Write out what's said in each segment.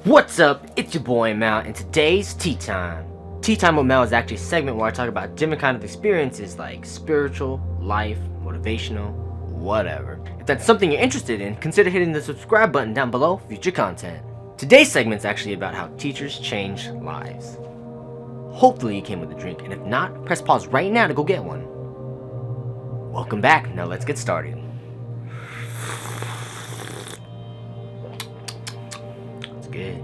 What's up? It's your boy Mal, and today's Tea Time. Tea Time with Mal is actually a segment where I talk about different kind of experiences like spiritual, life, motivational, whatever. If that's something you're interested in, consider hitting the subscribe button down below for future content. Today's segment's actually about how teachers change lives. Hopefully you came with a drink, and if not, press pause right now to go get one. Welcome back. Now let's get started. It's good.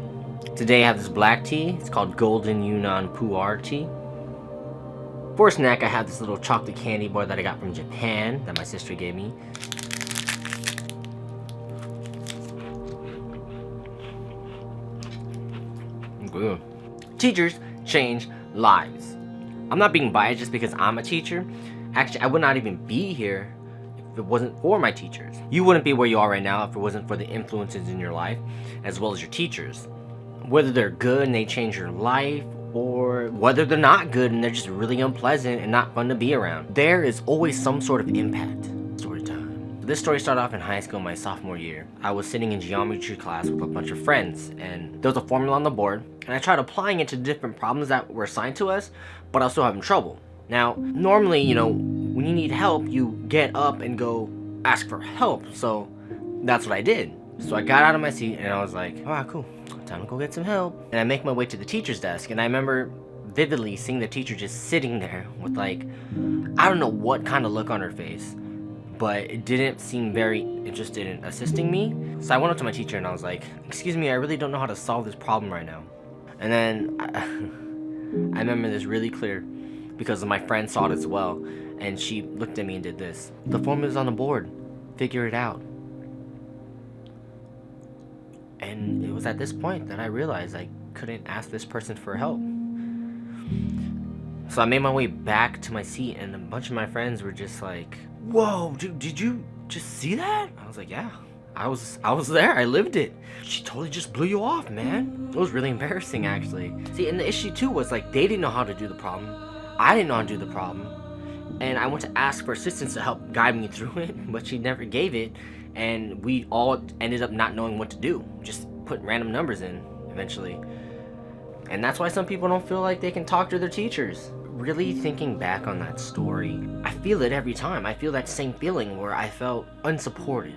Today I have this black tea. It's called Golden Yunnan Pu'er tea. For a snack, I have this little chocolate candy bar that I got from Japan that my sister gave me. Good. Teachers change lives. I'm not being biased just because I'm a teacher. Actually, I would not even be here if it wasn't for my teachers. You wouldn't be where you are right now if it wasn't for the influences in your life, as well as your teachers. Whether they're good and they change your life, or whether they're not good and they're just really unpleasant and not fun to be around, there is always some sort of impact. Story time. This story started off in high school my sophomore year. I was sitting in geometry class with a bunch of friends, and there was a formula on the board, and I tried applying it to different problems that were assigned to us, but I was still having trouble. Now, normally, when you need help, you get up and go ask for help, so that's what I did. So I got out of my seat and I was like, alright, cool, time to go get some help. And I make my way to the teacher's desk, and I remember vividly seeing the teacher just sitting there with like, I don't know what kind of look on her face, but it didn't seem very interested in assisting me. So I went up to my teacher and I was like, excuse me, I really don't know how to solve this problem right now. And then I remember this really clear because my friend saw it as well, and she looked at me and did this. The formula's on the board, figure it out. And it was at this point that I realized I couldn't ask this person for help. So I made my way back to my seat, and a bunch of my friends were just like, whoa, dude, did you just see that? I was like, yeah, I was there, I lived it. She totally just blew you off, man. It was really embarrassing, actually. See, and the issue too was like, they didn't know how to do the problem. I didn't know how to do the problem. And I went to ask for assistance to help guide me through it, but she never gave it. And we all ended up not knowing what to do, just put random numbers in eventually. And that's why some people don't feel like they can talk to their teachers. Really thinking back on that story, I feel it every time. I feel that same feeling where I felt unsupported.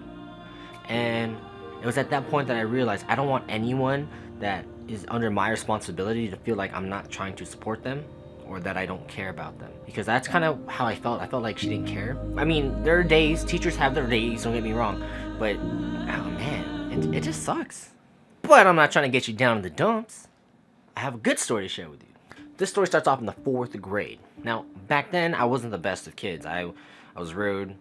And it was at that point that I realized I don't want anyone that is under my responsibility to feel like I'm not trying to support them, or that I don't care about them. Because that's kind of how I felt. I felt like she didn't care. I mean, there are days, teachers have their days, don't get me wrong, but, oh man, it just sucks. But I'm not trying to get you down in the dumps. I have a good story to share with you. This story starts off in the 4th grade. Now, back then, I wasn't the best of kids. I was rude,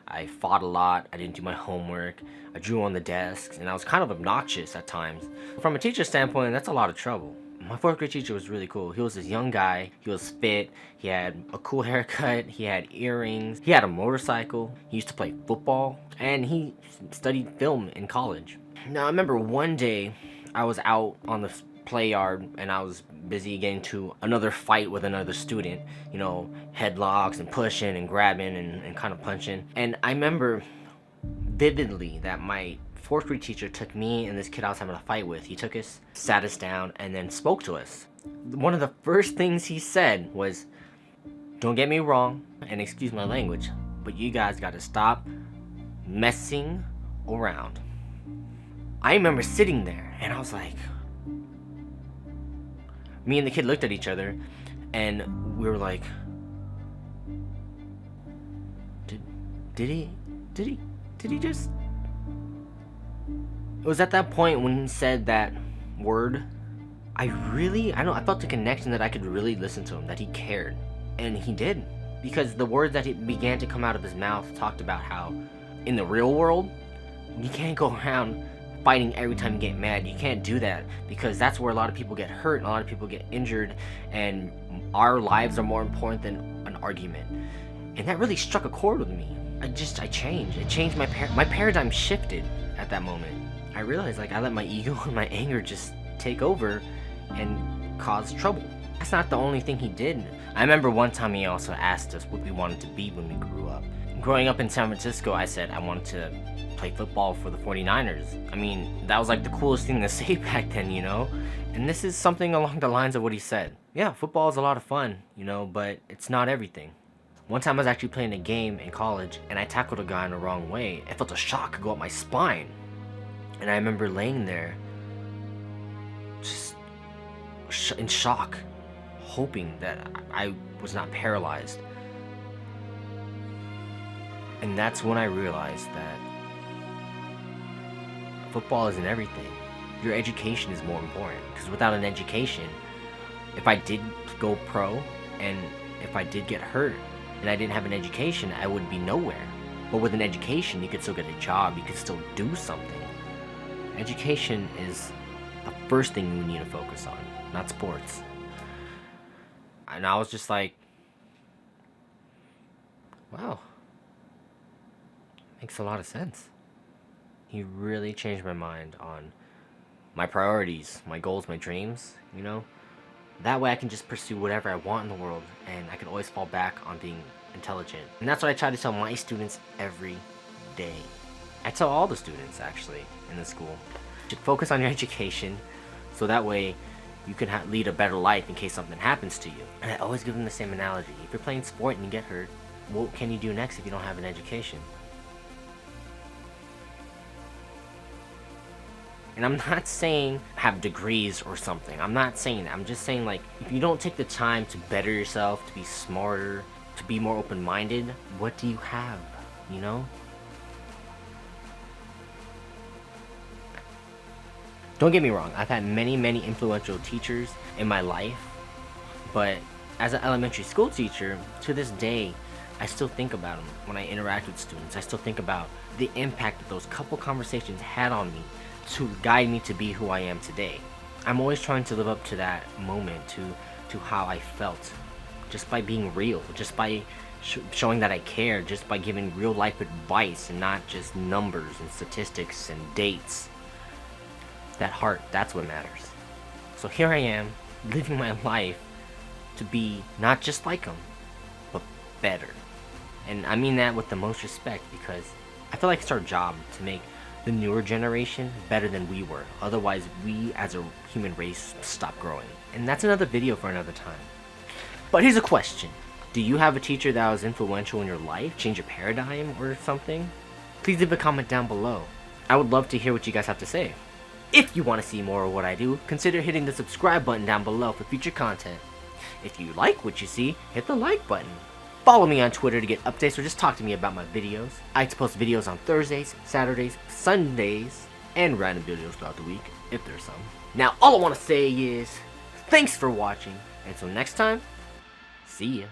I fought a lot, I didn't do my homework, I drew on the desks, and I was kind of obnoxious at times. From a teacher's standpoint, that's a lot of trouble. My 4th grade teacher was really cool. He was this young guy, he was fit, he had a cool haircut, he had earrings, he had a motorcycle, he used to play football, and he studied film in college. Now I remember one day, I was out on the play yard and I was busy getting to another fight with another student, headlocks and pushing and grabbing and kind of punching. And I remember vividly that my 4th grade teacher took me and this kid I was having a fight with. He took us, sat us down, and then spoke to us. One of the first things he said was, don't get me wrong, and excuse my language, but you guys gotta stop messing around. I remember sitting there and I was like, me and the kid looked at each other and we were like, did he just... It was at that point when he said that word, I felt the connection that I could really listen to him, that he cared. And he did. Because the words that he began to come out of his mouth talked about how in the real world, you can't go around fighting every time you get mad. You can't do that, because that's where a lot of people get hurt and a lot of people get injured, and our lives are more important than an argument. And that really struck a chord with me. I changed. It changed my paradigm shifted at that moment. I realized I let my ego and my anger just take over and cause trouble. That's not the only thing he did. I remember one time he also asked us what we wanted to be when we grew up. Growing up in San Francisco, I said I wanted to play football for the 49ers. I mean, that was like the coolest thing to say back then, you know? And this is something along the lines of what he said. Yeah, football is a lot of fun, you know, but it's not everything. One time I was actually playing a game in college and I tackled a guy in the wrong way. I felt a shock go up my spine. And I remember laying there just in shock, hoping that I was not paralyzed. And that's when I realized that football isn't everything. Your education is more important, because without an education, if I did go pro and if I did get hurt and I didn't have an education, I would be nowhere. But with an education, you could still get a job, you could still do something. Education is the first thing you need to focus on, not sports. And I was just like, wow, makes a lot of sense. He really changed my mind on my priorities, my goals, my dreams, you know? That way I can just pursue whatever I want in the world, and I can always fall back on being intelligent. And that's what I try to tell my students every day. I tell all the students, actually, in the school. You should focus on your education, so that way you can lead a better life in case something happens to you. And I always give them the same analogy. If you're playing sport and you get hurt, what can you do next if you don't have an education? And I'm not saying have degrees or something. I'm not saying that. I'm just saying, like, if you don't take the time to better yourself, to be smarter, to be more open-minded, what do you have, you know? Don't get me wrong, I've had many influential teachers in my life, but as an elementary school teacher, to this day, I still think about them when I interact with students. I still think about the impact that those couple conversations had on me to guide me to be who I am today. I'm always trying to live up to that moment, to how I felt, just by being real, just by showing that I care, just by giving real life advice and not just numbers and statistics and dates. That heart, that's what matters. So here I am, living my life to be not just like them, but better. And I mean that with the most respect, because I feel like it's our job to make the newer generation better than we were. Otherwise, we as a human race stop growing. And that's another video for another time. But here's a question. Do you have a teacher that was influential in your life, change your paradigm or something? Please leave a comment down below. I would love to hear what you guys have to say. If you want to see more of what I do, consider hitting the subscribe button down below for future content. If you like what you see, hit the like button. Follow me on Twitter to get updates, or just talk to me about my videos. I like to post videos on Thursdays, Saturdays, Sundays, and random videos throughout the week, if there's some. Now, all I want to say is, thanks for watching, and until next time, see ya.